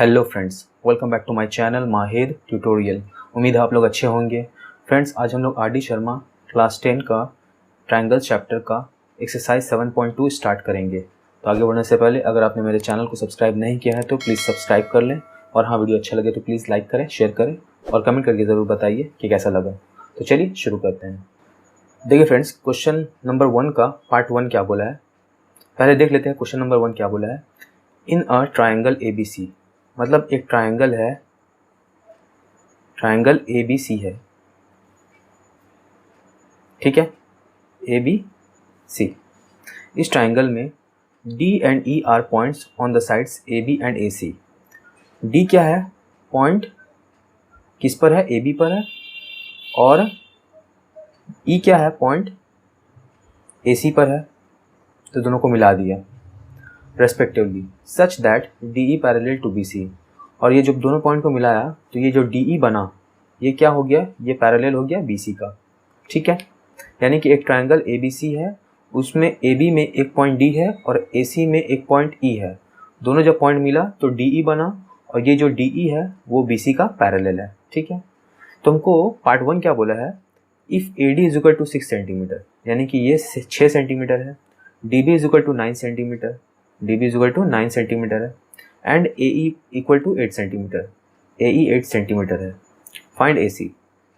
Hello friends, welcome back to my channel Mahir tutorial. उम्मीद है आप लोग अच्छे होंगे। फ्रेंड्स, आज हम लोग आर डी शर्मा क्लास 10 का ट्रायंगल चैप्टर का एक्सरसाइज 7.2 स्टार्ट करेंगे। तो आगे बढ़ने से पहले अगर आपने मेरे चैनल को सब्सक्राइब नहीं किया है तो प्लीज़ सब्सक्राइब कर लें, और हाँ, वीडियो अच्छा लगे तो प्लीज़ लाइक करें, शेयर करें और कमेंट करके ज़रूर बताइए कि कैसा लगा। तो चलिए शुरू करते हैं। देखिए फ्रेंड्स, क्वेश्चन नंबर 1 का पार्ट 1 क्या बोला है, पहले देख लेते हैं। क्वेश्चन नंबर 1 क्या बोला है। इन अ ट्रायंगल ABC, मतलब एक ट्रायंगल है, ट्रायंगल ABC है, ठीक है, ABC। इस ट्रायंगल में D and E are points on the sides AB and AC। D क्या है, पॉइंट किस पर है, AB पर है, और E क्या है, पॉइंट AC पर है। तो दोनों को मिला दिया respectively, such that DE parallel to BC। और ये जब दोनों पॉइंट को मिलाया तो ये जो DE बना, ये क्या हो गया, ये पैरेलल हो गया BC का, ठीक है। यानी कि एक ट्रायंगल ABC है, उसमें AB में एक पॉइंट D है और AC में एक पॉइंट E है। दोनों जब पॉइंट मिला तो DE बना, और ये जो DE है वो BC का पैरेलल है, ठीक है। तो हमको पार्ट 1 क्या बोला है, if AD is equal to 6 centimetre, यानी कि ये 6 सेंटीमीटर है, DB is equal to 9 centimetre, DB is equal to 9 centimetre है, and AE equal to 8 centimetre, AE 8 centimetre है। फाइंड AC,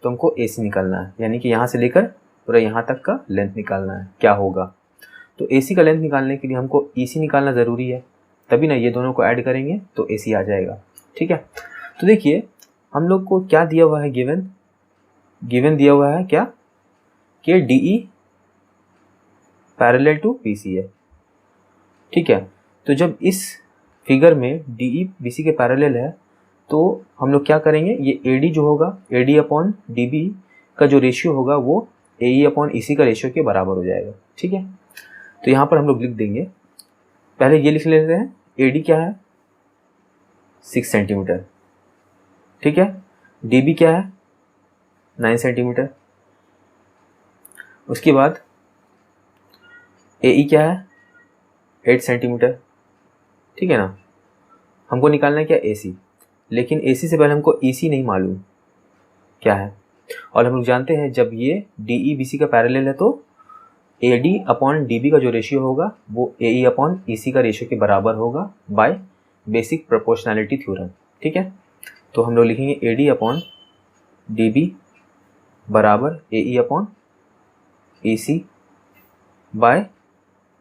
तो हमको AC निकालना है, यानी कि यहाँ से लेकर पूरा यहाँ तक का लेंथ निकालना है। क्या होगा, तो AC का लेंथ निकालने के लिए हमको EC निकालना ज़रूरी है, तभी ना ये दोनों को ऐड करेंगे तो AC आ जाएगा, ठीक है। तो देखिए हम लोग को क्या दिया हुआ है, गिवन दिया हुआ है क्या, कि DE पैरेलल टू BC है, ठीक है। तो जब इस फिगर में DE BC के पैरेलल है तो हम लोग क्या करेंगे, ये AD जो होगा, AD अपॉन DB का जो रेशियो होगा वो AE अपॉन EC का रेशियो के बराबर हो जाएगा, ठीक है। तो यहाँ पर हम लोग लिख देंगे, पहले ये लिख लेते हैं, AD क्या है 6 सेंटीमीटर, ठीक है, DB क्या है 9 सेंटीमीटर, उसके बाद AE क्या है 8 सेंटीमीटर, ठीक है ना। हमको निकालना है क्या, AC, लेकिन AC से पहले हमको EC नहीं मालूम क्या है, और हम लोग जानते हैं जब ये DE BC का पैरेलल है तो AD अपॉन DB का जो रेशियो होगा वो AE अपॉन EC का रेशियो के बराबर होगा बाय बेसिक प्रोपोर्शनैलिटी थ्योरम, ठीक है। तो हम लोग लिखेंगे AD अपॉन DB बराबर AE upon EC by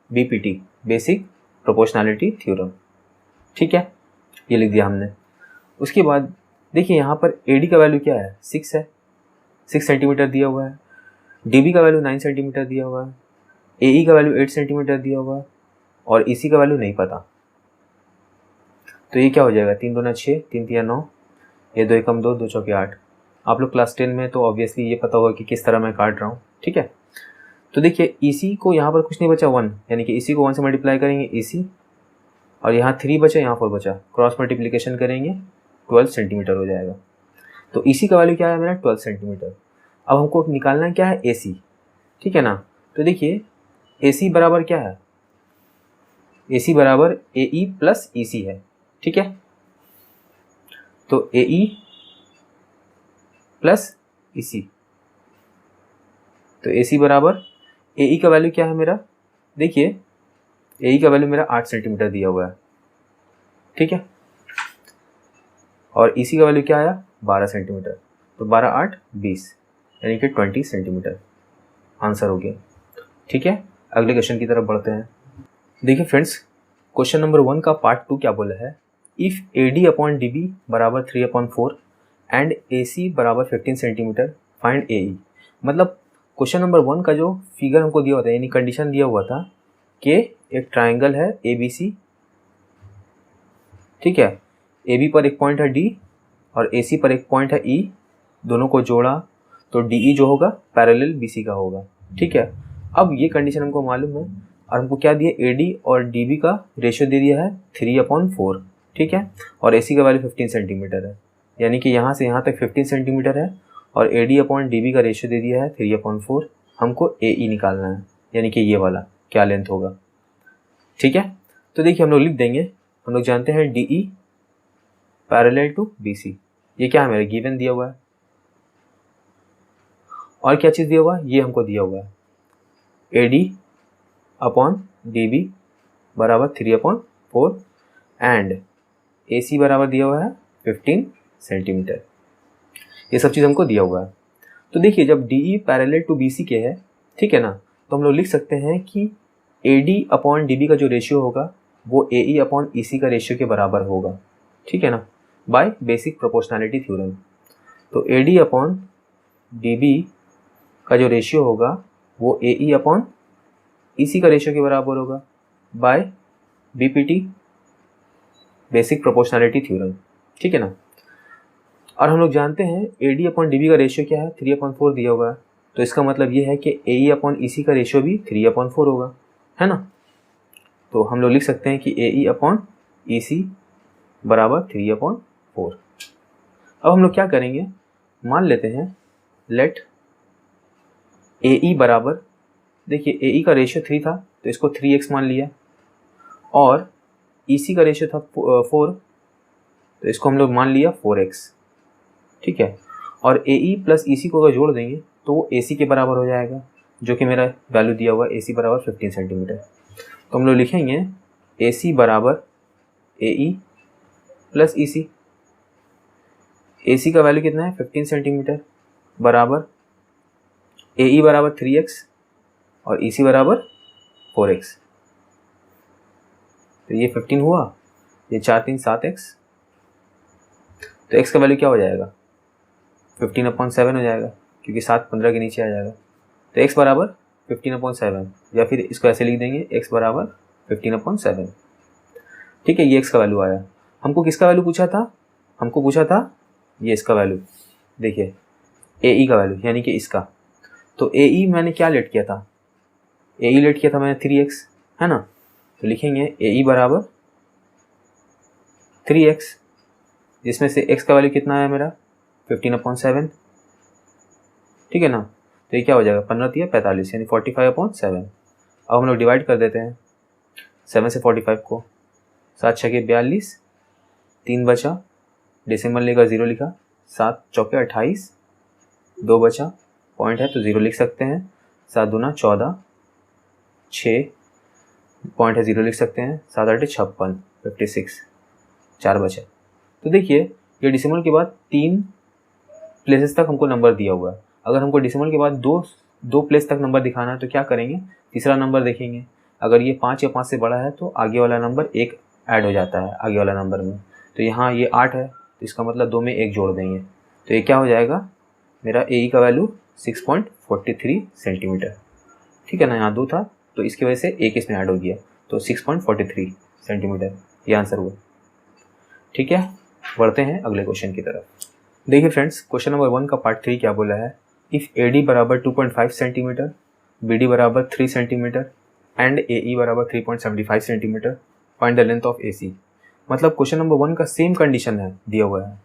BPT, basic proportionality theorem, ठीक है। ये लिख दिया हमने। उसके बाद देखिए यहाँ पर AD का वैल्यू क्या है, 6 है, 6 सेंटीमीटर दिया हुआ है, DB का वैल्यू 9 सेंटीमीटर दिया हुआ है, AE का वैल्यू 8 सेंटीमीटर दिया हुआ है, और EC का वैल्यू नहीं पता। तो ये क्या हो जाएगा, 3 दूना 6, 3 तिया 9, ये 2 एकम 2, 2 चौके 8। आप लोग क्लास 10 में तो ऑब्वियसली ये पता होगा कि किस तरह मैं काट रहा हूँ, ठीक है। तो देखिए EC को यहाँ पर कुछ नहीं बचा, 1, यानी कि EC को 1 से मल्टीप्लाई करेंगे EC, और यहाँ 3 बचा, यहाँ 4 बचा, क्रॉस मल्टीप्लिकेशन करेंगे 12 सेंटीमीटर हो जाएगा। तो EC का वैल्यू क्या है मेरा, 12 सेंटीमीटर। अब हमको निकालना है क्या है, AC, ठीक है ना। तो देखिए AC बराबर क्या है, AC बराबर AE प्लस EC है, ठीक है। तो AE प्लस EC, तो AC बराबर AE का वैल्यू क्या है मेरा, देखिए AE का वैल्यू मेरा 8 सेंटीमीटर दिया हुआ है, ठीक है, और EC का वैल्यू क्या आया 12 सेंटीमीटर। तो 12 8 20, यानी कि 20 सेंटीमीटर आंसर हो गया, ठीक है। अगले क्वेश्चन की तरफ बढ़ते हैं। देखिए फ्रेंड्स, क्वेश्चन नंबर 1 का पार्ट 2 क्या बोला है, इफ़ AD अपॉन DB बराबर 3/4 एंड AC बराबर 15 सेंटीमीटर, फाइंड AE। मतलब क्वेश्चन नंबर 1 का जो फिगर हमको दिया हुआ था, यानी कंडीशन दिया हुआ था कि एक ट्रायंगल है ABC, ठीक है, AB पर एक पॉइंट है D और AC पर एक पॉइंट है E, दोनों को जोड़ा तो DE जो होगा पैरेलल BC का होगा, ठीक है। अब ये कंडीशन हमको मालूम है, और हमको क्या दिया, AD और DB का रेशियो दे दिया है 3/4, ठीक है, और AC का वैल्यू 15 सेंटीमीटर है, यानी कि यहाँ से यहाँ तक 15 सेंटीमीटर है, और AD अपॉन DB का रेशियो दे दिया है 3/4। हमको AE निकालना है, यानी कि ये वाला क्या लेंथ होगा, ठीक है। तो देखिए हम लोग लिख देंगे, हम लोग जानते हैं DE पैरेलल टू BC। ये क्या है मेरा गिवन दिया हुआ है। और क्या चीज़ दिया हुआ है, ये हमको दिया हुआ है AD अपॉन DB बराबर 3/4 एंड AC बराबर दिया हुआ है 15 सेंटीमीटर। ये सब चीज़ हमको दिया हुआ है। तो देखिए जब DE पैरेलल टू BC के है, ठीक है ना, तो हम लोग लिख सकते हैं कि AD अपॉन DB का जो रेशियो होगा वो AE अपॉन EC का रेशियो के बराबर होगा, ठीक है ना, बाय बेसिक प्रोपोर्शनैलिटी थ्योरम। तो AD अपॉन DB का जो रेशियो होगा वो AE अपॉन EC का रेशियो के बराबर होगा by BPT basic proportionality theorem, ठीक है ना। और हम लोग जानते हैं AD अपॉन DB का रेशियो क्या है 3/4 दिया हुआ है, तो इसका मतलब ये है कि AE अपॉन EC का रेशियो भी 3/4 होगा, है ना। तो हम लोग लिख सकते हैं कि AE अपॉन EC बराबर 3/4। अब हम लोग क्या करेंगे, मान लेते हैं लेट AE बराबर, देखिए AE का रेशियो 3 था तो इसको 3x मान लिया, और EC का रेशियो था 4 तो इसको हम लोग मान लिया 4x, ठीक है। और AE प्लस EC को अगर जोड़ देंगे तो वो AC के बराबर हो जाएगा, जो कि मेरा वैल्यू दिया हुआ है AC बराबर 15 सेंटीमीटर। तो हम लोग लिखेंगे AC बराबर AE प्लस EC। AC का वैल्यू कितना है 15 सेंटीमीटर बराबर AE बराबर 3x और EC बराबर 4x। तो ये 15 हुआ, ये 4 3 7x, तो x का वैल्यू क्या हो जाएगा 15/7 हो जाएगा, क्योंकि 7 15 के नीचे आ जाएगा। तो x बराबर 15/7, या फिर इसको ऐसे लिख देंगे x बराबर 15/7, ठीक है। ये x का वैल्यू आया। हमको किसका वैल्यू पूछा था, हमको पूछा था ये इसका वैल्यू, देखिए AE का वैल्यू यानी कि इसका। तो AE मैंने क्या लेट किया था, AE लेट किया था मैंने 3x, है ना। तो लिखेंगे AE बराबर 3x, जिसमें से x का वैल्यू कितना आया मेरा 15/7, ठीक है ना। तो ये क्या हो जाएगा 15 3 45 यानी 45/7। अब हम लोग डिवाइड कर देते हैं 7 से 45 को, 7 6 42, 3 बचा, डेसिमल लेकर 0 लिखा, 7 चौके 28, 2 बचा, पॉइंट है तो 0 लिख सकते हैं, 7 दूना 14, 6 पॉइंट है 0 लिख सकते हैं, 7 8 56, 56, 4 बचा। तो देखिए ये डेसिमल के बाद 3 प्लेसेस तक हमको नंबर दिया हुआ है। अगर हमको डेसिमल के बाद दो प्लेस तक नंबर दिखाना है तो क्या करेंगे, तीसरा नंबर देखेंगे। अगर ये 5 या 5 से बड़ा है तो आगे वाला नंबर 1 ऐड हो जाता है आगे वाला नंबर में। तो यहाँ ये 8 है तो इसका मतलब 2 में 1 जोड़ देंगे, तो ये क्या हो जाएगा मेरा AE का वैल्यू 6.43 सेंटीमीटर, ठीक है ना। यहाँ 2 था तो इसकी वजह से 1 इसमें ऐड हो गया, तो 6.43 सेंटीमीटर ये आंसर हुआ, ठीक है। बढ़ते हैं अगले क्वेश्चन की तरफ। देखिए फ्रेंड्स, क्वेश्चन नंबर 1 का पार्ट 3 क्या बोला है, इफ़ AD बराबर 2.5 सेंटीमीटर, BD बराबर 3 सेंटीमीटर एंड AE बराबर 3.75 centimetre, find the length of AC। मतलब क्वेश्चन नंबर 1 का सेम कंडीशन है, दिया हुआ है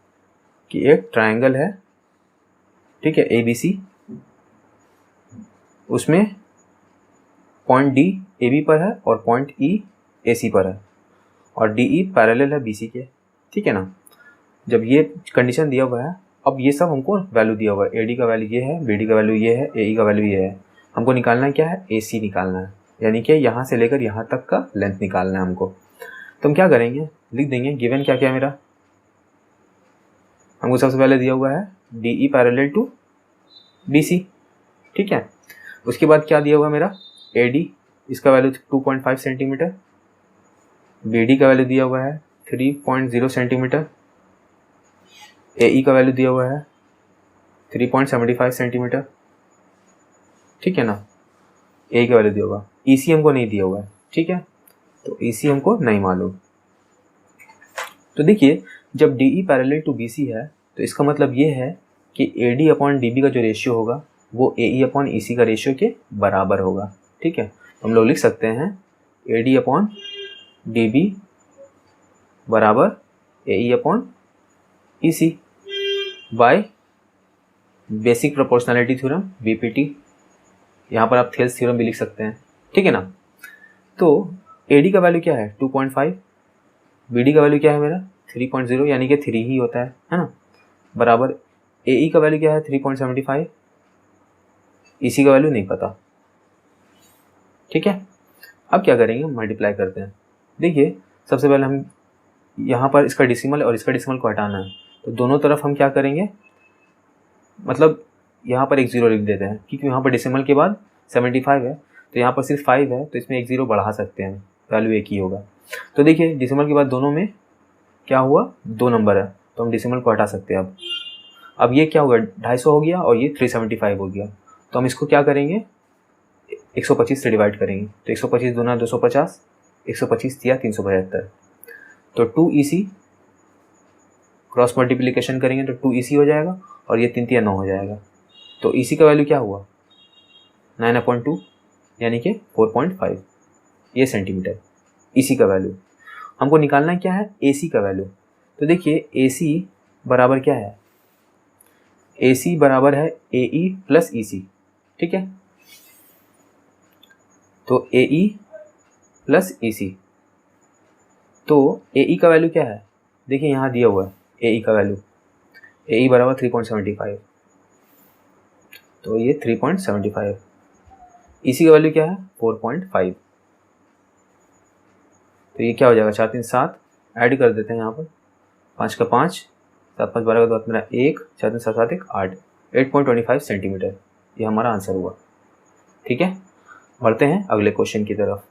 कि एक ट्रायंगल है, ठीक है, ABC, उसमें पॉइंट D AB पर है और पॉइंट E AC पर है, और DE पैरेलल है BC के, ठीक है ना। जब ये कंडीशन दिया हुआ है, अब ये सब हमको वैल्यू दिया हुआ है, AD का वैल्यू ये है, BD का वैल्यू ये है, AE का वैल्यू ये है। हमको निकालना है क्या है, AC निकालना है, यानी कि यहाँ से लेकर यहाँ तक का लेंथ निकालना है हमको। तो हम क्या करेंगे, लिख देंगे गिवन क्या क्या मेरा, हमको सबसे पहले दिया हुआ है DE पैरेलल टू BC, ठीक है। उसके बाद क्या दिया हुआ है मेरा AD, इसका वैल्यू 2.5 सेंटीमीटर, BD का वैल्यू दिया हुआ है 3.0 सेंटीमीटर, AE का वैल्यू दिया हुआ है 3.75 सेंटीमीटर, ठीक है ना। AE का वैल्यू दिया हुआ, EC हमको नहीं दिया हुआ है, ठीक है, तो EC हमको नहीं मालूम। तो देखिए जब DE पैरेलल टू BC है तो इसका मतलब ये है कि AD अपॉन DB का जो रेशियो होगा वो AE अपॉन EC का रेशियो के बराबर होगा, ठीक है। तो हम लोग लिख सकते हैं AD अपॉन DB बराबर AE upon EC by basic proportionality theorem BPT, यहाँ पर आप थेल्स थ्योरम भी लिख सकते हैं, ठीक है ना। तो AD का वैल्यू क्या है 2.5, BD का वैल्यू क्या है मेरा 3.0 यानी कि 3 ही होता है ना, बराबर AE का वैल्यू क्या है 3.75, EC का वैल्यू नहीं पता। ठीक है, अब क्या करेंगे, मल्टीप्लाई करते हैं। देखिए सबसे पहले हम यहाँ पर इसका डेसिमल और इसका डेसिमल को हटाना है, तो दोनों तरफ हम क्या करेंगे, मतलब यहाँ पर एक 0 लिख देते हैं, क्योंकि यहाँ पर डेसिमल के बाद 75 है, तो यहाँ पर सिर्फ 5 है, तो इसमें एक 0 बढ़ा सकते हैं, वैल्यू एक ही होगा। तो देखिए डेसिमल के बाद दोनों में क्या हुआ, 2 नंबर है, तो हम डेसिमल को हटा सकते हैं। अब ये क्या होगा, 250 हो गया और ये 375 हो गया, तो हम इसको क्या करेंगे, 125 से डिवाइड करेंगे, तो 125 दूना 250, 125 दिया 375, तो 2EC क्रॉस मल्टीप्लिकेशन करेंगे तो 2EC हो जाएगा, और ये 3 3 9 हो जाएगा। तो EC का वैल्यू क्या हुआ 9/2 यानी कि 4.5, ये सेंटीमीटर EC का वैल्यू। हमको निकालना क्या है AC का वैल्यू। तो देखिए AC बराबर क्या है, AC बराबर है AE प्लस EC। ठीक है, तो AE प्लस EC, तो AE का वैल्यू क्या है, देखिए यहाँ दिया हुआ है AE का वैल्यू, AE बराबर 3.75, तो ये 3.75, EC का वैल्यू क्या है 4.5, तो ये क्या हो जाएगा 4 3 7, ऐड कर देते हैं यहाँ पर, 5 का 5, 7 5 12 का 2 मेरा 1, 4 3 7 7 1 8, 8.25 सेंटीमीटर, ये हमारा आंसर हुआ। ठीक है, बढ़ते हैं अगले क्वेश्चन की तरफ।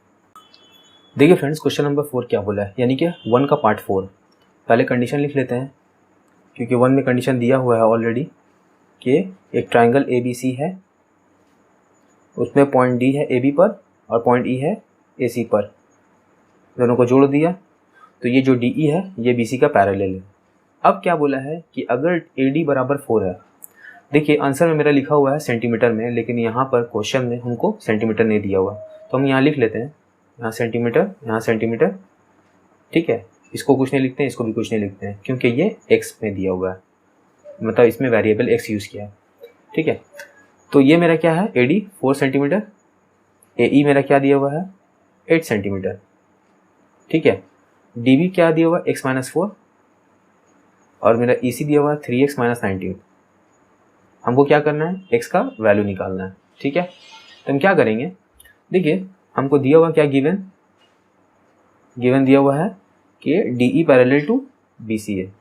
देखिए फ्रेंड्स क्वेश्चन नंबर 4 क्या बोला है, यानी कि 1 का पार्ट 4। पहले कंडीशन लिख लेते हैं, क्योंकि 1 में कंडीशन दिया हुआ है ऑलरेडी कि एक ट्राइंगल ABC है, उसमें पॉइंट D है AB पर और पॉइंट E है AC पर, दोनों को जोड़ दिया, तो ये जो DE है ये BC का पैरेलल है। अब क्या बोला है कि अगर AD बराबर 4 है, देखिए आंसर में मेरा लिखा हुआ है सेंटीमीटर में, लेकिन यहाँ पर क्वेश्चन में हमको सेंटीमीटर नहीं दिया हुआ, तो हम यहाँ लिख लेते हैं, यहाँ सेंटीमीटर, यहाँ सेंटीमीटर। ठीक है, इसको कुछ नहीं लिखते हैं, इसको भी कुछ नहीं लिखते हैं, क्योंकि ये x में दिया हुआ है, मतलब इसमें वेरिएबल x यूज़ किया है। ठीक है, तो ये मेरा क्या है AD 4 सेंटीमीटर, AE मेरा क्या दिया हुआ है 8 सेंटीमीटर। ठीक है, DB क्या दिया हुआ है x-4, और मेरा EC दिया हुआ है 3x - 19। हमको क्या करना है, x का वैल्यू निकालना है। ठीक है, तो हम क्या करेंगे, देखिए हमको दिया हुआ क्या, गिवन दिया हुआ है कि DE पैरेलल टू BC है।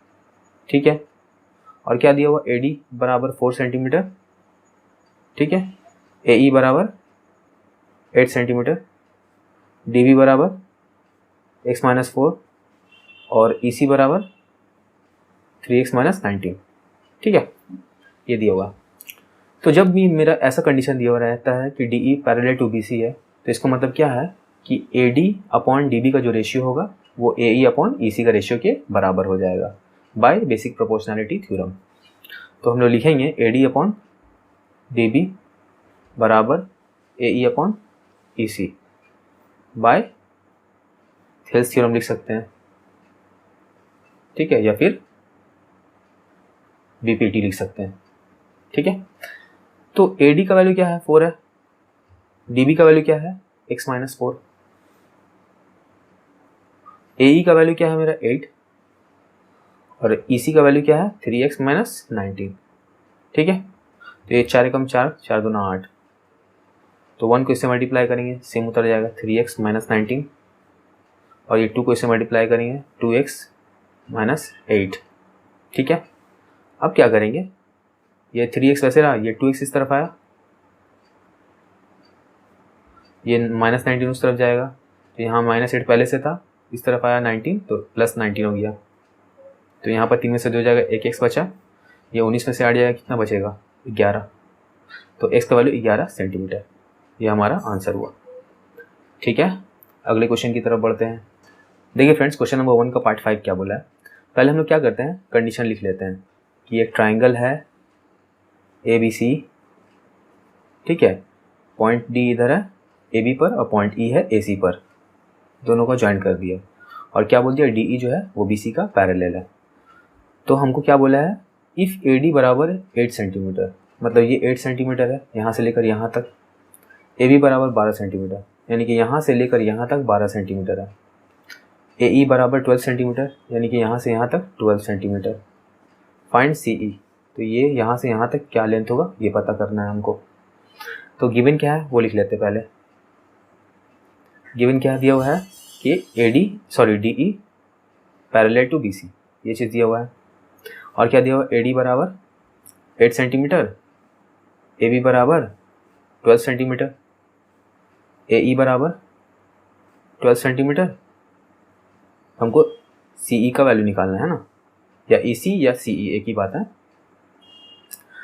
ठीक है, और क्या दिया हुआ AD बराबर 4 सेंटीमीटर। ठीक है, AE बराबर 8 सेंटीमीटर, DB बराबर x-4 और EC बराबर 3x - 19। ठीक है, ये दिया हुआ। तो जब भी मेरा ऐसा कंडीशन दिया हुआ रहता है कि DE पैरेलल टू BC है, तो इसका मतलब क्या है कि AD अपॉन DB का जो रेशियो होगा वो AE अपॉन EC का रेशियो के बराबर हो जाएगा बाय बेसिक प्रोपोर्शनैलिटी थ्योरम। तो हम लोग लिखेंगे AD अपॉन DB बराबर AE upon EC by Thales theorem लिख सकते हैं। ठीक है, या फिर BPT लिख सकते हैं। ठीक है, तो AD का वैल्यू क्या है 4 है, DB का वैल्यू क्या है x-4, AE का वैल्यू क्या है मेरा 8, और EC का वैल्यू क्या है 3x - 19। ठीक है, तो ये 4 एकम 4, 4 दूना 8, तो 1 को इससे मल्टीप्लाई करेंगे सेम उतर जाएगा 3x - 19, और ये 2 को इससे मल्टीप्लाई करेंगे 2x - 8। ठीक है, अब क्या करेंगे, ये 3x वैसे रहा, ये 2x इस तरफ आया, ये -19 उस तरफ जाएगा, तो यहाँ -8 पहले से था, इस तरफ आया 19, तो +19 हो गया, तो यहाँ पर 3 में से 2 जाएगा, 1 x बचा, ये 19 में से 8 जाएगा, कितना बचेगा 11, तो x का वैल्यू 11 सेंटीमीटर, ये हमारा आंसर हुआ। ठीक है, अगले क्वेश्चन की तरफ बढ़ते हैं। देखिए फ्रेंड्स क्वेश्चन नंबर 1 का पार्ट 5 क्या बोला है। पहले हम लोग क्या करते हैं, कंडीशन लिख लेते हैं कि एक ट्राइंगल है ABC। ठीक है, पॉइंट D इधर है AB पर और पॉइंट E है AC पर, दोनों को ज्वाइन कर दिया, और क्या बोल दिया DE जो है वो BC का पैरेलल है। तो हमको क्या बोला है, इफ़ AD बराबर 8 सेंटीमीटर, मतलब ये 8 सेंटीमीटर है यहाँ से लेकर यहाँ तक, AB बराबर 12 सेंटीमीटर, यानी कि यहाँ से लेकर यहाँ तक 12 सेंटीमीटर है, ए ई बराबर 12 सेंटीमीटर, यानी कि यहाँ से यहाँ तक 12 सेंटीमीटर। फाइंड सी ई, तो ये यहाँ से यहाँ तक क्या लेंथ होगा ये पता करना है हमको। तो गिवन क्या है वो लिख लेते पहले। गिवन क्या दिया हुआ है कि D E parallel to B C, ये चीज़ दिया हुआ है। और क्या दिया हुआ है, ए डी बराबर 8 सेंटीमीटर, ए बी बराबर 12 सेंटीमीटर, ए ई बराबर 12 सेंटीमीटर। हमको सी ई का वैल्यू निकालना है ना, या ई सी या सी ई एक ही बात है।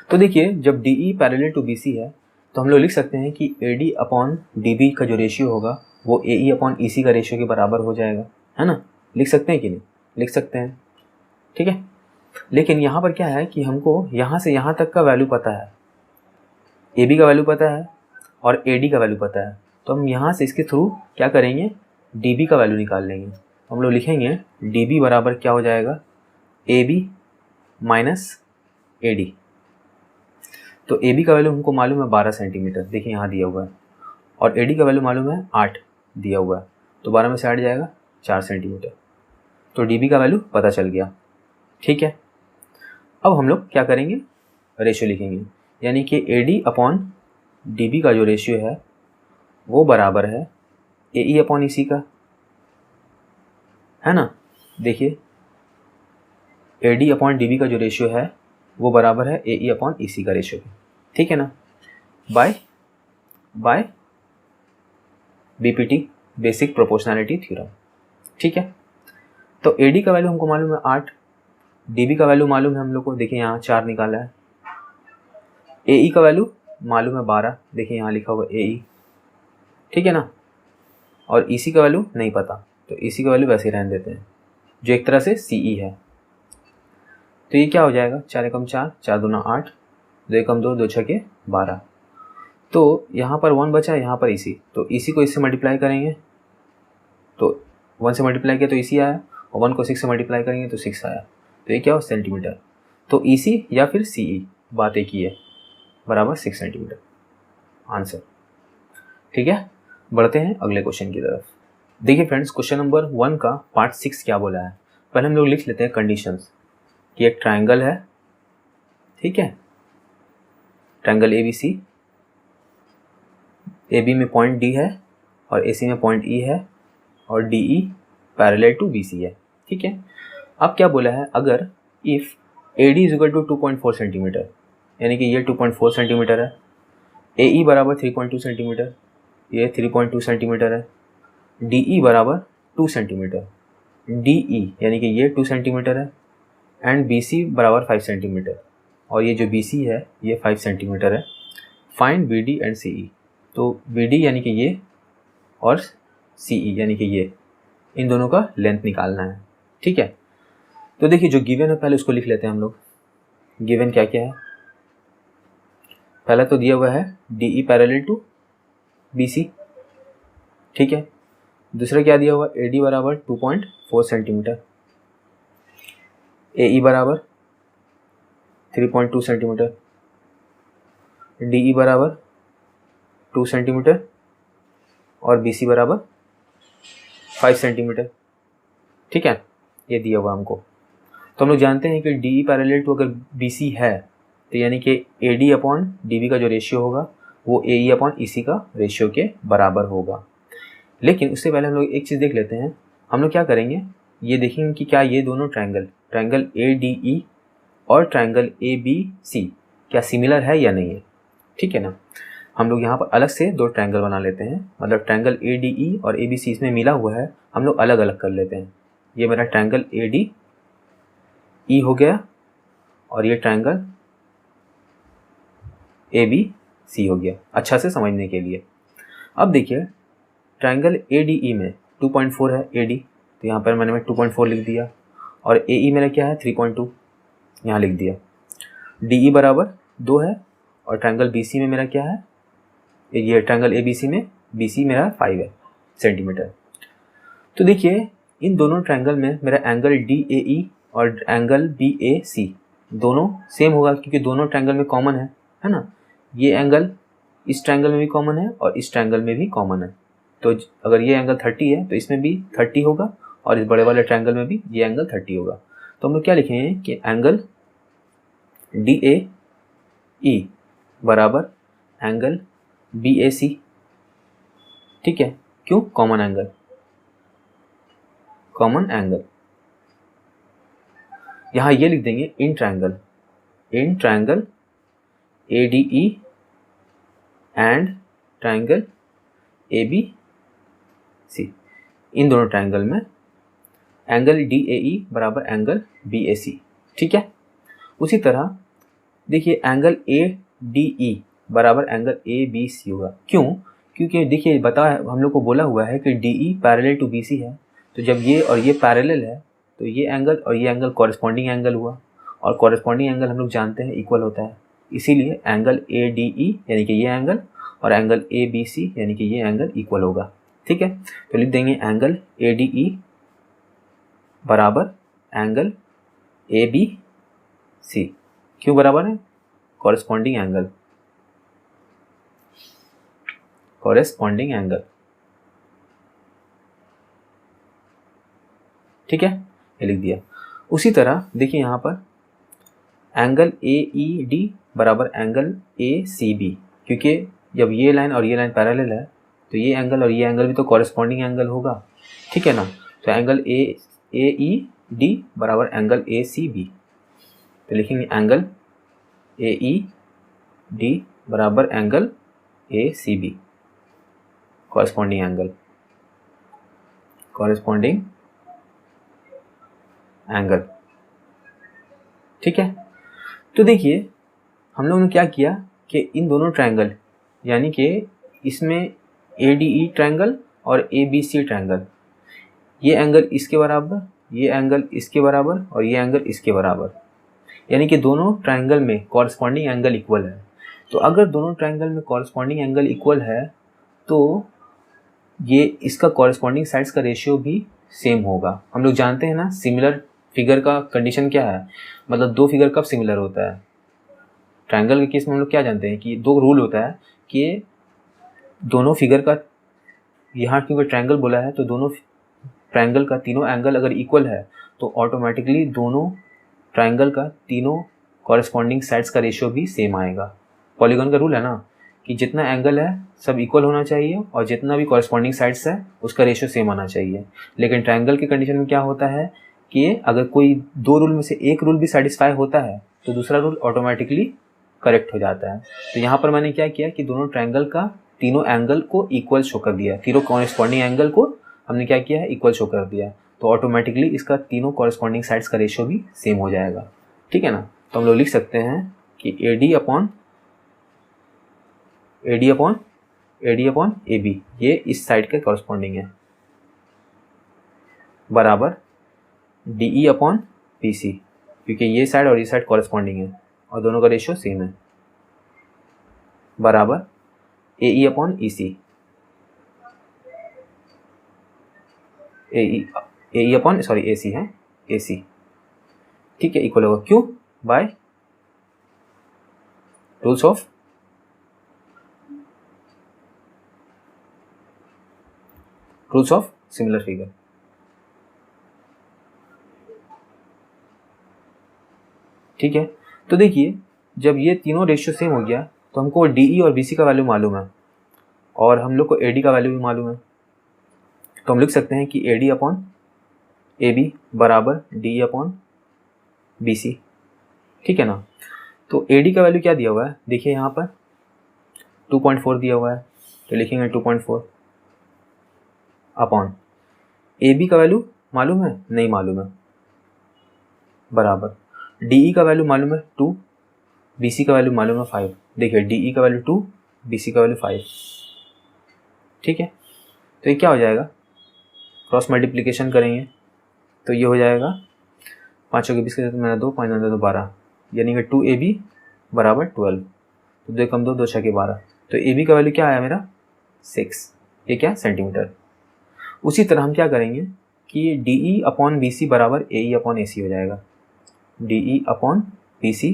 तो देखिए जब D E parallel to B C है तो हम लोग लिख सकते हैं कि A D upon D B का जो रेशियो होगा वो ए ई अपॉन ई सी का रेशियो के बराबर हो जाएगा, है ना। लिख सकते हैं कि नहीं, लिख सकते हैं, ठीक है। लेकिन यहाँ पर क्या है कि हमको यहाँ से यहाँ तक का वैल्यू पता है, ए बी का वैल्यू पता है और ए डी का वैल्यू पता है। तो हम यहाँ से इसके थ्रू क्या करेंगे, डी बी का वैल्यू निकाल लेंगे। हम लोग लिखेंगे डी बी बराबर क्या हो जाएगा, A B minus A D. तो ए बी का वैल्यू हमको मालूम है 12 सेंटीमीटर, देखिए यहाँ दिया हुआ है, और ए डी का वैल्यू मालूम है 8 दिया हुआ है। तो 12 में से 8 जाएगा 4 सेंटीमीटर। तो डी बी का वैल्यू पता चल गया, ठीक है। अब हम लोग क्या करेंगे, रेशियो लिखेंगे, यानी कि A D upon D B का जो रेशियो है वो बराबर है ए ई अपॉन ई सी का, है ना। देखिए A D upon D B का जो रेशियो है वो बराबर है ए ई अपॉन ई सी का रेशियो, ठीक है ना, by BPT, basic proportionality theorem, ठीक है। तो ए डी का वैल्यू हमको मालूम है 8, डी बी का वैल्यू मालूम है हम लोग को, देखिए यहाँ 4 निकाला है। ए ई का वैल्यू मालूम है 12, देखिए यहाँ लिखा हुआ ए ई, ठीक है ना। और ई सी का वैल्यू नहीं पता, तो ई सी का वैल्यू वैसे ही रहने देते हैं, जो एक तरह से सी ई है। तो ये क्या हो जाएगा, 4 एकम 4, 4 दूना 8, 2 एकम 2, 2 छके 12। तो यहाँ पर 1 बचा, यहाँ पर ई सी, तो ई सी को इससे मल्टीप्लाई करेंगे तो 1 से मल्टीप्लाई किया तो ई सी आया, और 1 को 6 से मल्टीप्लाई करेंगे तो 6 आया। तो ये क्या हो, सेंटीमीटर। तो ई सी या फिर सी ई बात एक ही है, बराबर 6 सेंटीमीटर आंसर, ठीक है। बढ़ते हैं अगले क्वेश्चन की तरफ। देखिए फ्रेंड्स, क्वेश्चन नंबर 1 का पार्ट 6 क्या बोला है। पहले हम लोग लिख लेते हैं कंडीशंस कि एक ट्रायंगल है, ठीक है, triangle A B C, A B में पॉइंट डी है और ए सी में पॉइंट ई है, और D E parallel to B C है, ठीक है। अब क्या बोला है, अगर if A D is equal to 2.4 centimetre, यानी कि ये 2.4 सेंटीमीटर है, ए ई बराबर 3.2 सेंटीमीटर, ये 3.2 सेंटीमीटर है, डी ई बराबर 2 सेंटीमीटर, डी ई यानी कि ये 2 सेंटीमीटर है, एंड बी सी बराबर 5 सेंटीमीटर, और ये जो बी सी है ये 5 सेंटीमीटर है। फाइंड बी डी एंड सी ई। तो बी डी यानी कि ये और सी ई यानी कि ये, इन दोनों का लेंथ निकालना है, ठीक है। तो देखिए जो गिवन है पहले उसको लिख लेते हैं हम लोग। गिवन क्या क्या है, पहला तो दिया हुआ है D E parallel to B C, ठीक है। दूसरा क्या दिया हुआ, ए डी बराबर 2.4 सेंटीमीटर, ए ई बराबर 3.2 सेंटीमीटर, डी ई बराबर 2 सेंटीमीटर, और बी सी बराबर 5 सेंटीमीटर, ठीक है। ये दिया हुआ हमको। तो हम लोग जानते हैं कि डी ई पैरेलल टू अगर बी सी है तो यानी कि A D upon D B का जो रेशियो होगा वो ए ई अपॉन ई सी का रेशियो के बराबर होगा। लेकिन उससे पहले हम लोग एक चीज़ देख लेते हैं। हम लोग क्या करेंगे, ये देखेंगे कि क्या ये दोनों ट्रायंगल ए डी ई और ट्रायंगल ए बी सी क्या सिमिलर है या नहीं है, ठीक है ना। हम लोग यहाँ पर अलग से 2 ट्रायंगल बना लेते हैं, मतलब ट्रायंगल ए डी ई और ए बी सी इसमें मिला हुआ है, हम लोग अलग अलग कर लेते हैं। ये मेरा ट्रायंगल ए डी ई हो गया, और ये ट्रायंगल ए बी सी हो गया, अच्छा से समझने के लिए। अब देखिए ट्रायंगल ए डी ई में 2.4 है ए डी, तो यहाँ पर मैंने 2.4 लिख दिया, और ए ई मेरा क्या है 3.2 यहाँ लिख दिया। डी ई बराबर 2 है, और ट्रायंगल बी सी में मेरा क्या है, ये ट्रायंगल ए बी सी में बी सी मेरा 5 है सेंटीमीटर। तो देखिए इन दोनों ट्रायंगल में मेरा एंगल डी ए ई और एंगल बी ए सी दोनों सेम होगा, क्योंकि दोनों ट्रायंगल में कॉमन है ना। ये एंगल इस ट्रायंगल में भी कॉमन है और इस ट्रायंगल में भी कॉमन है। तो अगर ये एंगल 30 है तो इसमें भी 30 होगा, और इस बड़े वाले ट्रायंगल में भी ये एंगल 30 होगा। तो हम लोग क्या लिखेंगे कि एंगल DAE बराबर एंगल BAC। ठीक है, क्यों? Common angle, common angle. यहाँ ये लिख देंगे in triangle ADE and triangle ABC। इन दोनों ट्रायंगल में एंगल DAE बराबर एंगल BAC। ठीक है, उसी तरह देखिए एंगल ADE बराबर एंगल ABC होगा। क्यों? क्योंकि देखिए हम लोग को बोला हुआ है कि DE पैरेलल टू BC है, तो जब ये और ये पैरेलल है तो ये एंगल और ये एंगल कॉरेस्पॉन्डिंग एंगल हुआ, और कॉरेस्पॉन्डिंग एंगल हम लोग जानते हैं इक्वल होता है। इसीलिए एंगल ADE यानी कि ये एंगल और एंगल ABC यानी कि ये एंगल इक्वल होगा। ठीक है, तो लिख देंगे एंगल ADE बराबर एंगल ABC। क्यों बराबर है? Corresponding angle, corresponding angle. ठीक है, ये लिख दिया। उसी तरह देखिए यहाँ पर एंगल AED बराबर एंगल ACB, क्योंकि जब ये लाइन और ये लाइन पैरेलल है तो ये एंगल और ये एंगल भी तो कॉरेस्पॉन्डिंग एंगल होगा। ठीक है ना, तो एंगल AED बराबर एंगल ACB। तो लिखेंगे एंगल AED बराबर angle ACB, corresponding angle, corresponding angle. ठीक है, तो देखिए हम लोगों ने क्या किया कि इन दोनों ट्रायंगल यानी कि इसमें ADE ट्रायंगल और ABC ट्रायंगल, ये एंगल इसके बराबर, ये एंगल इसके बराबर और ये एंगल इसके बराबर, यानी कि दोनों ट्रायंगल में कॉरेस्पॉन्डिंग एंगल इक्वल है। तो अगर दोनों ट्रायंगल में कॉरेस्पॉन्डिंग एंगल इक्वल है तो ये इसका कॉरेस्पॉन्डिंग साइड्स का रेशियो भी सेम होगा। हम लोग जानते हैं ना सिमिलर फिगर का कंडीशन क्या है, मतलब दो फिगर कब सिमिलर होता है? ट्रायंगल के केस में हम लोग क्या जानते हैं कि दो रूल होता है कि दोनों फिगर का, यहाँ क्योंकि ट्रायंगल बोला है तो दोनों ट्रायंगल का तीनों एंगल अगर इक्वल है तो ऑटोमेटिकली दोनों ट्रायंगल का तीनों कॉरेस्पॉन्डिंग साइड्स का रेशियो भी सेम आएगा। पॉलीगॉन का रूल है ना कि जितना एंगल है सब इक्वल होना चाहिए और जितना भी कॉरेस्पॉन्डिंग साइड्स है उसका रेशियो सेम आना चाहिए। लेकिन ट्रायंगल की कंडीशन में क्या होता है कि अगर कोई दो रूल में से एक रूल भी सेटिस्फाई होता है तो दूसरा रूल ऑटोमेटिकली करेक्ट हो जाता है। तो यहाँ पर मैंने क्या किया कि दोनों ट्रायंगल का तीनों एंगल को इक्वल शो कर दिया, तीनों कॉरेस्पॉन्डिंग एंगल को हमने क्या किया है इक्वल शो कर दिया, तो ऑटोमेटिकली इसका तीनों कॉरेस्पॉन्डिंग साइड्स का रेशियो भी सेम हो जाएगा। ठीक है ना, तो हम लोग लिख सकते हैं कि AD अपॉन AB ये इस साइड के कॉरेस्पॉन्डिंग है बराबर DE अपॉन BC, क्योंकि ये साइड और ये साइड कॉरेस्पॉन्डिंग है और दोनों का रेशियो सेम है, बराबर AE upon EC, AE upon AC है AC। ठीक है, इक्वल होगा क्यों? By rules of similar figure. ठीक है, तो देखिए जब ये तीनों रेशियो सेम हो गया तो हमको DE और BC का वैल्यू मालूम है और हम लोग को AD का वैल्यू भी मालूम है, तो हम लिख सकते हैं कि AD अपॉन AB बराबर DE अपॉन BC। ठीक है ना, तो AD का वैल्यू क्या दिया हुआ है? देखिए यहाँ पर 2.4 दिया हुआ है, तो लिखेंगे 2.4 अपॉन AB का वैल्यू मालूम है? नहीं मालूम है, बराबर DE का वैल्यू मालूम है 2, BC का वैल्यू मालूम है 5। देखिए DE का वैल्यू 2, BC का वैल्यू 5। ठीक है, तो ये क्या हो जाएगा? क्रॉस मल्टीप्लिकेशन करेंगे तो ये हो जाएगा 5 के 20 के साथ मैंने 2 5 2 12, यानी कि 2AB बराबर 12। तो 2 कम 2 2 6 के 12, तो AB का वैल्यू क्या आया मेरा 6। ये क्या सेंटीमीटर। उसी तरह हम क्या करेंगे कि DE अपॉन BC बराबर AE अपॉन AC हो जाएगा। DE अपॉन BC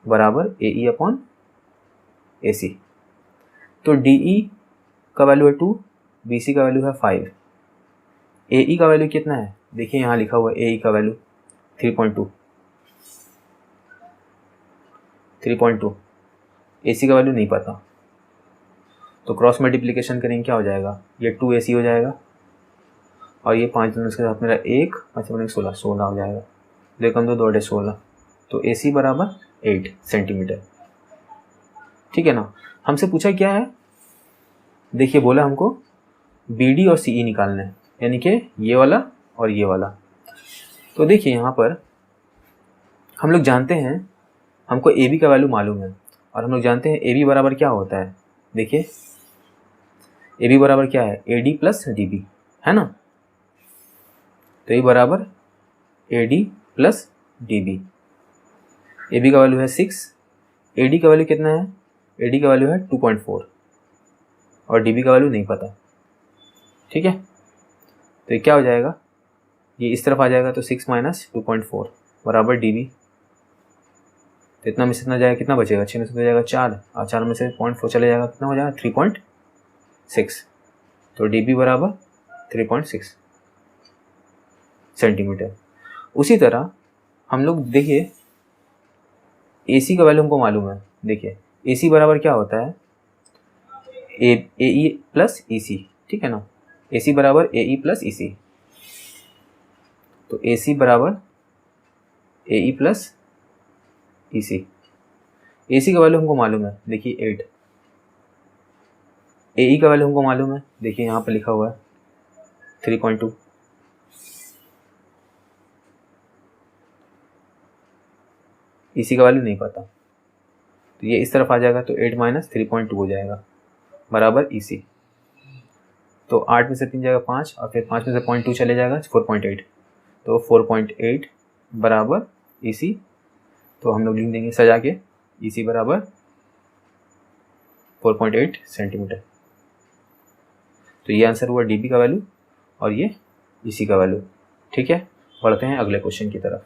बराबर AE अपॉन AC। तो DE का वैल्यू है 2, BC का वैल्यू है 5, ए ई का वैल्यू कितना है, देखिए यहाँ लिखा हुआ है ए ई का वैल्यू 3.2, ए सी का वैल्यू नहीं पता, तो क्रॉस मल्टीप्लिकेशन करेंगे क्या हो जाएगा, ये 2AC हो जाएगा और ये 5 दोनों के साथ मेरा 1 5 बने 16 हो जाएगा, देखो हम 2 2 16, तो AC बराबर 8 सेंटीमीटर। ठीक है ना। हमसे पूछा क्या है, देखिए बोला हमको BD और CE निकालना है, यानी कि ये वाला और ये वाला। तो देखिए यहाँ पर हम लोग जानते हैं, हमको AB का वैल्यू मालूम है और हम लोग जानते हैं AB बराबर क्या होता है, देखिए AB बराबर क्या है, AD प्लस DB है ना। तो ये बराबर AD प्लस DB। AB का वैल्यू है 6, AD का वैल्यू कितना है, AD का वैल्यू है 2.4 और DB का वैल्यू नहीं पता। ठीक है, तो ये क्या हो जाएगा, ये इस तरफ आ जाएगा, तो 6 माइनस 2.4 बराबर DB। तो इतना में से इतना जाएगा, कितना बचेगा, 6 में से जाएगा 4 और 4 में से 0.4 चले जाएगा, कितना हो जाएगा 3.6। तो DB बराबर 3.6 सेंटीमीटर। उसी तरह हम लोग देखिए AC का वैल्यू हमको मालूम है, देखिए AC बराबर क्या होता है, AE प्लस EC। ठीक है ना, AC बराबर AE प्लस EC, तो AC बराबर AE प्लस EC। AC का वैल्यू हमको मालूम है, देखिए 8, AE का वैल्यू हमको मालूम है, देखिए यहाँ पर लिखा हुआ है 3.2। EC का वैल्यू नहीं पता, तो ये इस तरफ आ जाएगा, तो 8 माइनस 3.2 हो जाएगा बराबर EC। तो 8 में से 3 जाएगा 5 और फिर 5 में से 0.2 चले जाएगा 4.8, तो 4.8 बराबर EC। तो हम लोग लिख देंगे सजा के EC बराबर 4.8 सेंटीमीटर। तो ये आंसर हुआ DB का वैल्यू और ये EC का वैल्यू। ठीक है, बढ़ते हैं अगले क्वेश्चन की तरफ।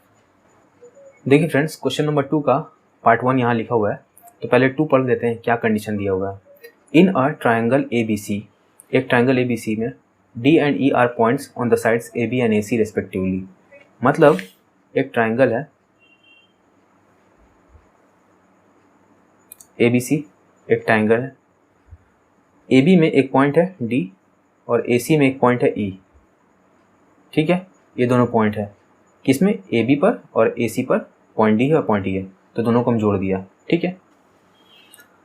देखिए फ्रेंड्स, क्वेश्चन नंबर 2 का पार्ट 1 यहाँ लिखा हुआ है, तो पहले 2 पढ़ लेते हैं क्या कंडीशन दिया हुआ है। इन अ ट्राइंगल ABC, एक ट्राइंगल ABC में D and E are points on the sides AB and AC respectively. मतलब एक ट्राइंगल है ABC, एक ट्राइंगल है, AB में एक पॉइंट है D और AC में एक पॉइंट है E। ठीक है, ये दोनों पॉइंट है किसमें, AB पर और AC पर पॉइंट D है और पॉइंट E है, तो दोनों को हम जोड़ दिया। ठीक है,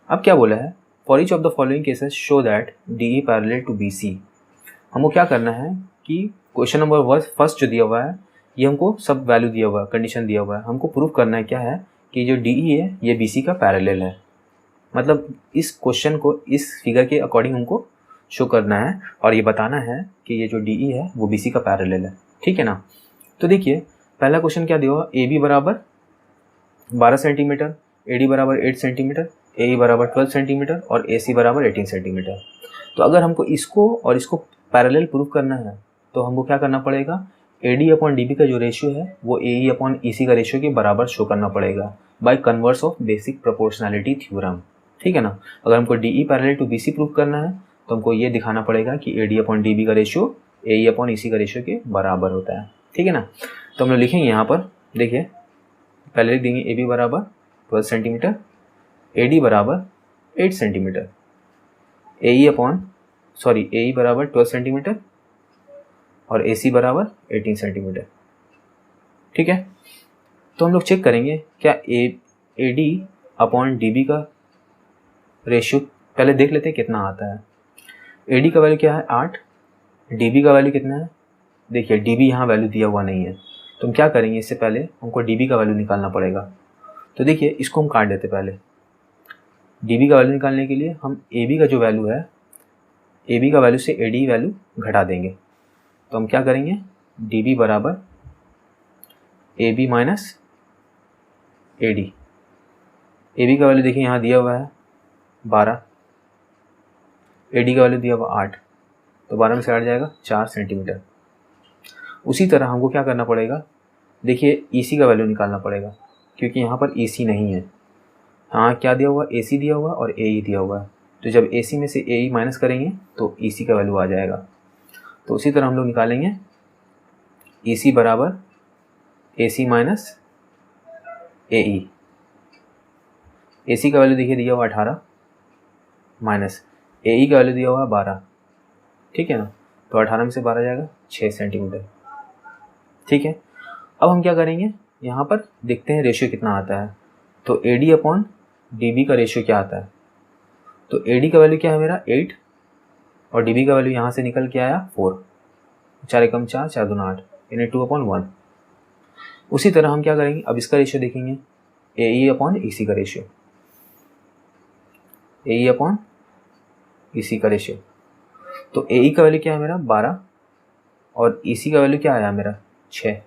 अब क्या बोला है, for each of the following cases show that DE parallel to BC। हमको क्या करना है कि क्वेश्चन नंबर फर्स्ट जो दिया हुआ है, ये हमको सब वैल्यू दिया हुआ है, कंडीशन दिया हुआ है, हमको प्रूव करना है क्या है कि जो DE है ये BC का पैरेलल है। मतलब इस क्वेश्चन को इस फिगर के अकॉर्डिंग हमको शो करना है और ये बताना है कि ये जो DE है वो BC का पैरेलल है। ठीक है ना। तो देखिए पहला क्वेश्चन क्या दिया हुआ, AB बराबर 12 सेंटीमीटर, AD बराबर 8 सेंटीमीटर, AE बराबर 12 सेंटीमीटर और AC बराबर 18 सेंटीमीटर। तो अगर हमको इसको और इसको पैरेलल प्रूव करना है तो हमको क्या करना पड़ेगा, AD अपॉन DB का जो रेशियो है वो AE अपॉन EC का रेशियो के बराबर शो करना पड़ेगा by converse of basic proportionality theorem. ठीक है ना। अगर हमको DE parallel to BC prove करना है तो हमको ये दिखाना पड़ेगा कि AD अपॉन DB का रेशियो AE अपॉन EC का रेशियो के बराबर होता है। ठीक है ना। तो हम लोग लिखेंगे यहाँ पर, देखिए पहले लिख देंगे AB बराबर 12 सेंटीमीटर, AD बराबर 8 सेंटीमीटर, AE बराबर 12 सेंटीमीटर और AC बराबर 18 सेंटीमीटर। ठीक है, तो हम लोग चेक करेंगे क्या AD अपॉन DB का रेशियो पहले देख लेते हैं कितना आता है। AD का वैल्यू क्या है 8, DB का वैल्यू कितना है, देखिए DB यहाँ वैल्यू दिया हुआ नहीं है, तो हम क्या करेंगे, इससे पहले हमको DB का वैल्यू निकालना पड़ेगा। तो देखिए इसको हम काट देते, पहले DB का वैल्यू निकालने के लिए हम AB का जो वैल्यू है, AB का वैल्यू से AD वैल्यू घटा देंगे। तो हम क्या करेंगे, DB बराबर AB माइनस AD। AB का वैल्यू देखिए यहाँ दिया हुआ है 12, AD का वैल्यू दिया हुआ 8, तो 12 में से 8 जाएगा 4 सेंटीमीटर। उसी तरह हमको क्या करना पड़ेगा, देखिए EC का वैल्यू निकालना पड़ेगा क्योंकि यहाँ पर EC नहीं है। हाँ क्या दिया हुआ, AC दिया हुआ और AE दिया हुआ है, तो जब AC में से AE माइनस करेंगे तो EC का वैल्यू आ जाएगा। तो उसी तरह हम लोग निकालेंगे ई सी बराबर ए सी माइनस ए ई। ए सी का वैल्यू देखिए दिया हुआ 18 माइनस ए ई का वैल्यू दिया हुआ 12, ठीक है ना। तो 18 में से 12 जाएगा 6 सेंटीमीटर, ठीक है। अब हम क्या करेंगे, यहाँ पर देखते हैं रेशियो कितना आता है। तो A D upon D B का रेशियो क्या आता है। तो ए डी का वैल्यू क्या है मेरा 8 और डी बी का वैल्यू यहाँ से निकल के आया 4, 4 एकम 4, 4 दूना 8, यानी 2/1। उसी तरह हम क्या करेंगे, अब इसका रेशियो देखेंगे, ए ई अपॉन ई सी का ratio, A E upon E C का रेशियो। तो ए ई का वैल्यू क्या है मेरा 12 और ई सी का वैल्यू क्या आया मेरा 6,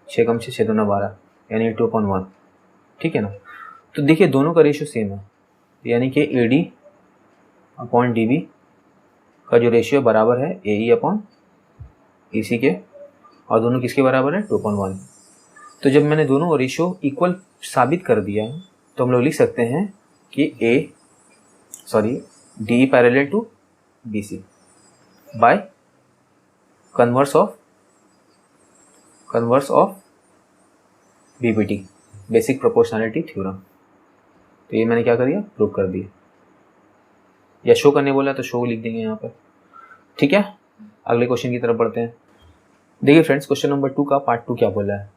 6 कम 6, 6 दूना 12, यानी 2/1, ठीक है ना। तो देखिए दोनों का रेशियो सेम है, यानी कि A D upon D B का जो रेशियो बराबर है ए ई अपॉन ई सी के, और दोनों किसके बराबर है 2/1। तो जब मैंने दोनों रेशियो इक्वल साबित कर दिया है तो हम लोग लिख सकते हैं कि D parallel to B C by converse of BPT, basic proportionality theorem. तो ये मैंने क्या कर दिया, प्रूव कर दिया, या शो करने बोला तो शो लिख देंगे यहाँ पर, ठीक है। अगले क्वेश्चन की तरफ बढ़ते हैं। देखिए फ्रेंड्स, क्वेश्चन नंबर 2 का पार्ट 2 क्या बोला है।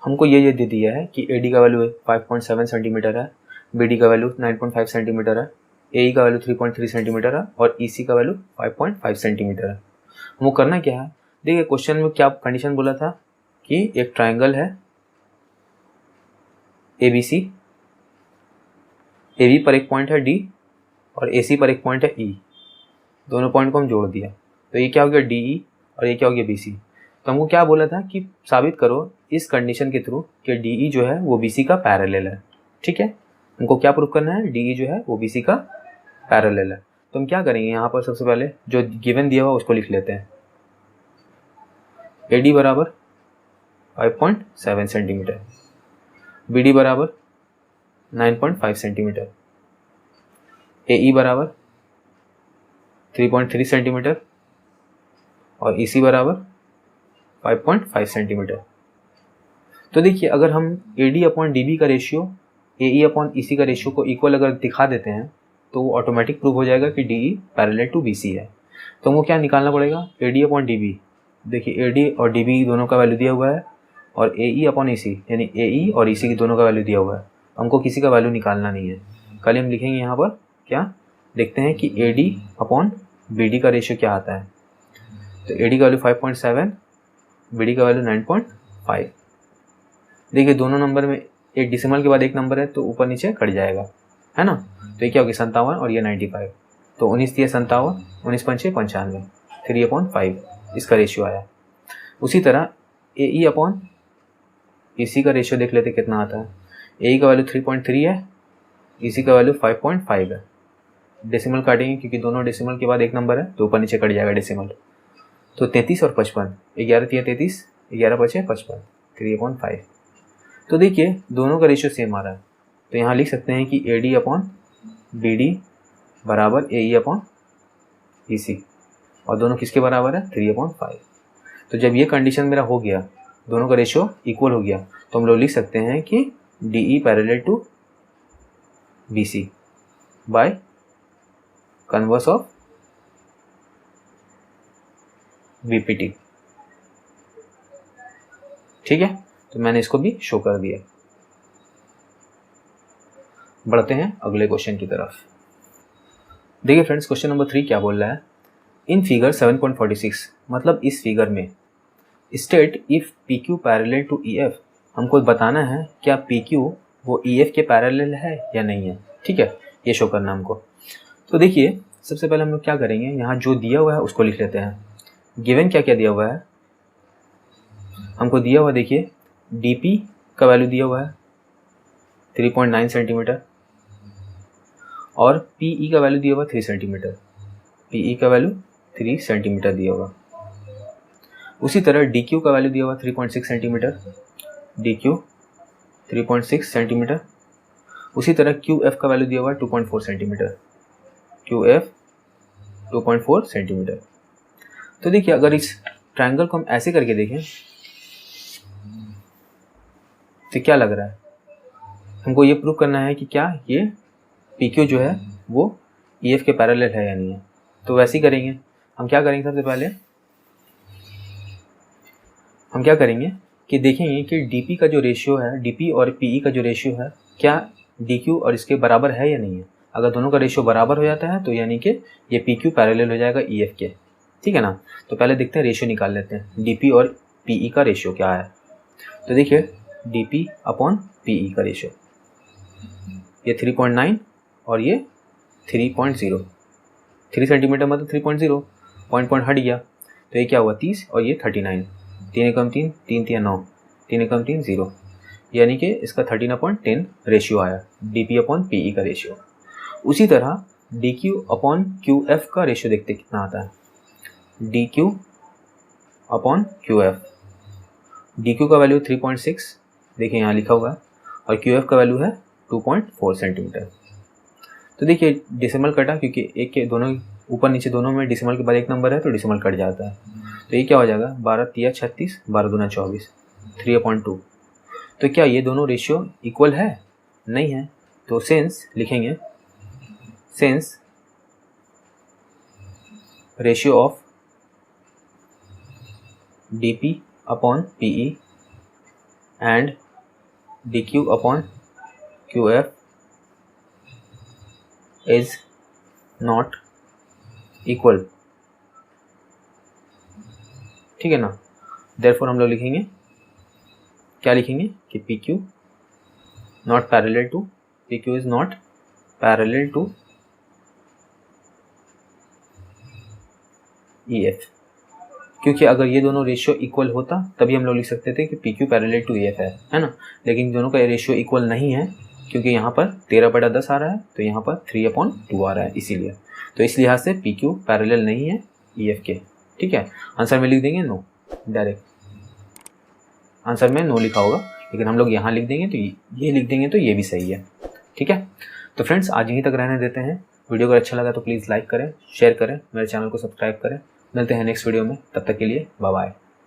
हमको ये दे दिया है कि ए डी का वैल्यू 5.7 सेंटीमीटर है, बी डी का वैल्यू 9.5 सेंटीमीटर है, ए ई का वैल्यू 3.3 सेंटीमीटर है और ई सी का वैल्यू 5.5 सेंटीमीटर है। हमको करना क्या है, देखिए क्वेश्चन में क्या कंडीशन बोला था कि एक ट्राइंगल है ए बी सी, ए बी पर एक पॉइंट है डी और ए सी पर एक पॉइंट है ई, दोनों पॉइंट को हम जोड़ दिया, तो ये क्या हो गया डी ई और ये क्या हो गया बी सी। तो हमको क्या बोला था कि साबित करो इस कंडीशन के थ्रू कि डी ई जो है वो बी सी का पैरेलल है, ठीक है। हमको क्या प्रूव करना है, डी ई जो है वो बी सी का पैरेलल है। तो हम क्या करेंगे, यहाँ पर सबसे पहले जो गिवन दिया हुआ उसको लिख लेते हैं। ए डी बराबर 5.7 सेंटीमीटर, बी डी बराबर 9.5 सेंटीमीटर, ए ई बराबर 3.3 सेंटीमीटर और ई सी बराबर 5.5 सेंटीमीटर। तो देखिए अगर हम A D upon D B का ratio A E upon E C का रेशियो को इक्वल अगर दिखा देते हैं तो वो ऑटोमेटिक प्रूव हो जाएगा कि D E parallel to B C है। तो हमको क्या निकालना पड़ेगा, A D upon D B. देखिए ए डी और डी बी दोनों का वैल्यू दिया हुआ है और ए ई अपॉन ई सी यानी ए ई और ई सी की दोनों का वैल्यू दिया हुआ है। हमको किसी का वैल्यू निकालना नहीं है, कल हम लिखेंगे यहाँ पर क्या, देखते हैं कि A D upon B D का रेशियो क्या आता है। तो ए डी का वैल्यू 5.7, बी डी का वैल्यू 9.5। देखिए दोनों नंबर में एक डिसिमल के बाद एक नंबर है तो ऊपर नीचे कट जाएगा, है ना। तो ये क्या होगी 57 और ये 95, तो 19 दिए 57, 19 पंचे 95, 3/5 इसका रेशियो आया। उसी तरह ए ई अपॉन ई सी का रेशियो देख लेते कितना आता है। ए ई का वैल्यू 3.3 है, ई सी का वैल्यू 5.5 है। डेसिमल काटेंगे क्योंकि दोनों डेसिमल के बाद एक नंबर है तो ऊपर नीचे कट जाएगा डेसिमल। तो 33 और 55, 11 3 33, 11 5 55, 3/5। तो देखिए दोनों का रेशियो सेम आ रहा है, तो यहाँ लिख सकते हैं कि A D upon B D बराबर ए ई अपॉन ई सी, और दोनों किसके बराबर है 3/5। तो जब ये कंडीशन मेरा हो गया, दोनों का रेशियो इक्वल हो गया, तो हम लोग लिख सकते हैं कि D E parallel to B C by converse of BPT, ठीक है। तो मैंने इसको भी शो कर दिया। बढ़ते हैं अगले क्वेश्चन की तरफ। देखिए फ्रेंड्स, क्वेश्चन नंबर 3 क्या बोल रहा है, इन फिगर 7.46, मतलब इस फिगर में state if P Q parallel to E F. हमको बताना है क्या पी क्यू वो ई एफ के पैरेलल है या नहीं है, ठीक है, ये शो करना हमको। तो देखिए सबसे पहले हम लोग क्या करेंगे, यहाँ जो दिया हुआ है उसको लिख लेते हैं। गिवन क्या क्या दिया हुआ है, हमको दिया हुआ देखिए डी पी का वैल्यू दिया हुआ है 3.9 सेंटीमीटर और पी ई का वैल्यू दिया हुआ 3 सेंटीमीटर, पी ई का वैल्यू 3 सेंटीमीटर दिया हुआ। उसी तरह डी क्यू का वैल्यू दिया हुआ 3.6 सेंटीमीटर, डी क्यू 3.6 सेंटीमीटर। उसी तरह क्यू एफ का वैल्यू दिया हुआ 2.4 सेंटीमीटर, क्यू एफ 2.4 सेंटीमीटर। तो देखिए अगर इस ट्रायंगल को हम ऐसे करके देखें तो क्या लग रहा है, हमको ये प्रूव करना है कि क्या ये पी क्यू जो है वो ई एफ के पैरेलल है या नहीं है। तो वैसे ही करेंगे, हम क्या करेंगे, सबसे पहले हम क्या करेंगे कि देखेंगे कि डी पी का जो रेशियो है, डी पी और पी ई का जो रेशियो है, क्या डी क्यू और इसके बराबर है या नहीं है। अगर दोनों का रेशियो बराबर हो जाता है तो यानी कि ये पी क्यू पैरेलल हो जाएगा ई एफ के, ठीक है ना। तो पहले देखते हैं, रेशियो निकाल लेते हैं, डी पी और पी ई का रेशियो क्या है। तो देखिए D P upon P E का रेशियो, ये 3.9 और ये 3.0, 3 सेंटीमीटर मतलब 3.0, पॉइंट हट गया, तो ये क्या हुआ 30 और ये 39, 3 एकम 3, 3 3 9, 3 एकम 3 0, यानी कि इसका 13/10 रेशियो आया D P upon P E का रेशियो। उसी तरह D Q upon Q F का रेशियो देखते कितना आता है, D Q upon Q F. D Q का वैल्यू 3.6, देखिए यहाँ लिखा हुआ है, और क्यू एफ का वैल्यू है 2.4 सेंटीमीटर। तो देखिए डिसिमल कटा, क्योंकि एक के दोनों ऊपर नीचे दोनों में डिसिमल के बाद एक नंबर है तो डिसिमल कट जाता है। तो ये क्या हो जाएगा, 12 3 36, 12 दूना 24, 3/2। तो क्या ये दोनों रेशियो इक्वल है, नहीं है। तो सेंस लिखेंगे, sense ratio of D P upon P E and D Q upon Q F is not equal, ठीक है ना। देयरफॉर हम लोग लिखेंगे, क्या लिखेंगे कि P Q not parallel to, P Q is not parallel to E F, क्योंकि अगर ये दोनों रेशियो इक्वल होता तभी हम लोग लिख सकते थे कि P Q parallel to E F है ना। लेकिन दोनों का रेशियो इक्वल नहीं है, क्योंकि यहाँ पर 13/10 आ रहा है तो यहाँ पर 3/2 आ रहा है, इसीलिए। तो इस लिहाज से पी क्यू पैरेलल नहीं है ई एफ के, ठीक है। आंसर में लिख देंगे नो, डायरेक्ट आंसर में नो लिखा होगा, लेकिन हम लोग यहाँ लिख देंगे तो ये लिख देंगे तो ये भी सही है, ठीक है। तो फ्रेंड्स आज यहीं तक रहने देते हैं। वीडियो अगर अच्छा लगा तो प्लीज़ लाइक करें, शेयर करें, मेरे चैनल को सब्सक्राइब करें। मिलते हैं नेक्स्ट वीडियो में, तब तक के लिए बाय बाय।